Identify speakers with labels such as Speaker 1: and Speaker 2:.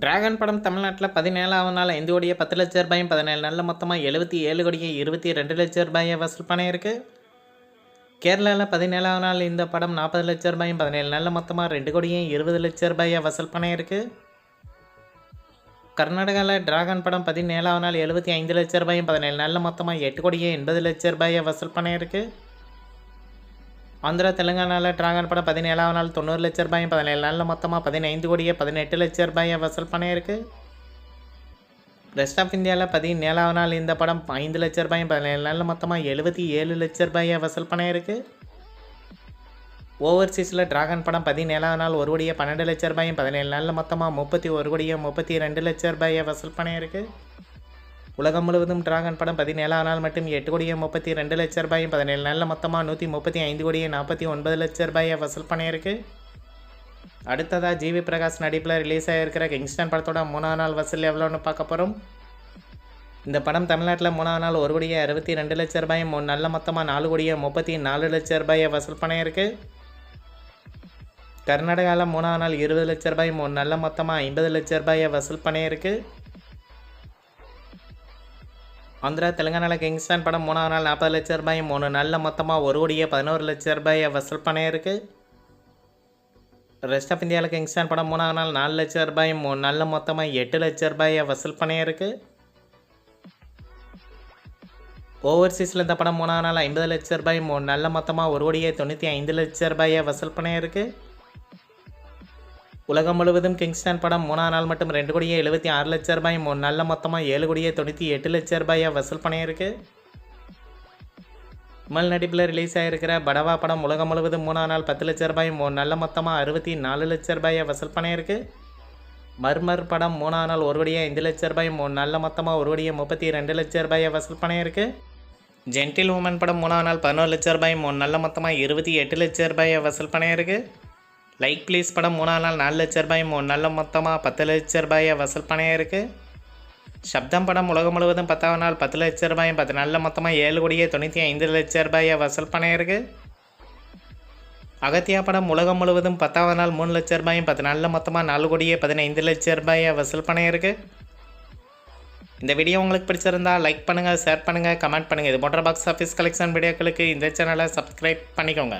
Speaker 1: Dragon படம் தமிழ்நாட்டில் 17ஆவது நாள் 5 கோடியே 10 லட்ச ரூபாயும் 17 நாளில் மொத்தமாக 77 கோடியே 22 லட்ச ரூபாயை வசூல் பண்ணியிருக்கு. கேரளாவில் 17ஆவது நாள் இந்த படம் 40 லட்ச ரூபாயும் 17 நாளில் மொத்தமாக 2 கோடியே 20 லட்ச ரூபாயை வசூல் பண்ணியிருக்கு. கர்நாடகாவில் டிராகன் படம் 17ஆவது நாள் 75 லட்ச ரூபாயும் 17 நாளில் மொத்தமாக 8 கோடியே 80 லட்ச ரூபாயை வசூல் பண்ணியிருக்கு. ஆந்திரா தெலுங்கானாவில் டிராகன் படம் 17ஆவது நாள் 90 லட்ச ரூபாயும் 17 நாளில் மொத்தமாக 15 கோடியே 18 லட்ச ரூபாயை வசூல் பண்ணியிருக்கு. ரெஸ்ட் ஆஃப் இந்தியாவில் 17ஆவது நாள் இந்த படம் 5 லட்ச ரூபாயும் 17 நாளில் மொத்தமாக 77 லட்ச ரூபாயை வசூல் பண்ணியிருக்கு. ஓவர்சீஸில் டிராகன் படம் 17ஆவது நாள் 1 கோடியே 12 லட்ச ரூபாயும் 17 நாளில் மொத்தமாக 31 கோடியே 32 லட்ச ரூபாயை வசூல் பண்ணியிருக்கு. உலகம் முழுவதும் டிராகன் படம் 17ஆவது நாள் மட்டும் 8 கோடியே 32 லட்ச ரூபாயும் 17 நாளில் மொத்தமாக 135 கோடியே 49 லட்ச ரூபாயை வசூல் பண்ணியிருக்கு. அடுத்ததாக ஜிவி பிரகாஷ் நடிப்பில் ரிலீஸ் ஆகியிருக்கிற கிங்ஸ்டன் படத்தோட 3ஆவது நாள் வசூல் எவ்வளோன்னு பார்க்க போகிறோம். இந்த படம் தமிழ்நாட்டில் 3ஆவது நாள் 1 கோடியே 62 லட்ச ரூபாயும் 3 நாளில் மொத்தமாக 4 கோடியே 34 லட்ச ரூபாயை வசூல் பண்ணியிருக்கு. கர்நாடகாவில் 3ஆவது நாள் 20 லட்ச ரூபாயும் 3 நாளில் மொத்தமாக 50 லட்ச ரூபாயை வசூல் பண்ணியிருக்கு. ஆந்திரா தெலுங்கானாவில் கிங்ஸ்டன் படம் 3ஆவது நாள் 40 லட்ச ரூபாயும் 3 நாளில் மொத்தமாக 1 கோடியே 11 லட்ச ரூபாயை வசூல் பண்ணியிருக்கு. ரெஸ்ட் ஆஃப் இந்தியாவில் கிங்ஸ்டன் படம் 3ஆவது நாள் 4 லட்ச ரூபாயும் 3 நாளில் மொத்தமாக 8 லட்ச ரூபாயை வசூல் பண்ணியிருக்கு. ஓவர்சீஸில் இந்த படம் 3ஆவது நாள் 50 லட்ச ரூபாயும் 3 நாளில் மொத்தமாக 1 கோடியே 95 லட்ச ரூபாயை வசூல் பண்ணியிருக்கு. உலகம் முழுவதும் கிங்ஸ்டன் படம் 3ஆவது நாள் மட்டும் 2 கோடியே 76 லட்ச ரூபாயும் 3 நாளில் மொத்தமாக 7 கோடியே 98 லட்ச ரூபாயை வசூல் பண்ணியிருக்கு. மல் நடிப்பில் ரிலீஸ் ஆகியிருக்கிற படவா படம் உலகம் முழுவதும் 3ஆவது நாள் 10 லட்ச ரூபாயும் 3 நாளில் மொத்தமாக 64 லட்ச ரூபாயை வசூல் பண்ணியிருக்கு. மர்மர் படம் 3ஆவது நாள் 1 கோடியே 5 லட்ச ரூபாயும் 3 நாளில் மொத்தமாக 1 கோடியே 32 லட்ச ரூபாயை வசூல் பண்ணியிருக்கு. ஜென்டில் உமன் படம் 3ஆவது நாள் 11 லட்ச ரூபாயும் 3 நாளில் மொத்தமாக 28 லட்ச ரூபாயை வசூல் பண்ணியிருக்கு. லைக் ப்ளீஸ் படம் 3ஆவது நாள் 4 லட்ச ரூபாயும் 3 நாளில் மொத்தமாக 10 லட்ச ரூபாயை வசூல் பண்ணியிருக்கு. சப்தம் படம் உலகம் முழுவதும் 10ஆவது நாள் 10 லட்ச ரூபாயும் 10 நாளில் மொத்தமாக 7 கோடியே 95 லட்ச ரூபாயை வசூல் பண்ணியிருக்கு. அகத்தியா படம் உலகம் முழுவதும் 10ஆவது நாள் 3 லட்ச ரூபாயும் 10 நாளில் மொத்தமாக 4 கோடியே 15 லட்ச ரூபாயை வசூல் பண்ணியிருக்கு. இந்த வீடியோ உங்களுக்கு பிடிச்சிருந்தா லைக் பண்ணுங்கள், ஷேர் பண்ணுங்கள், கமெண்ட் பண்ணுங்கள். இது போன்ற பாக்ஸ் ஆஃபீஸ் கலெக்ஷன் வீடியோக்களுக்கு இந்த சேனலை சப்ஸ்கிரைப் பண்ணிக்கோங்க.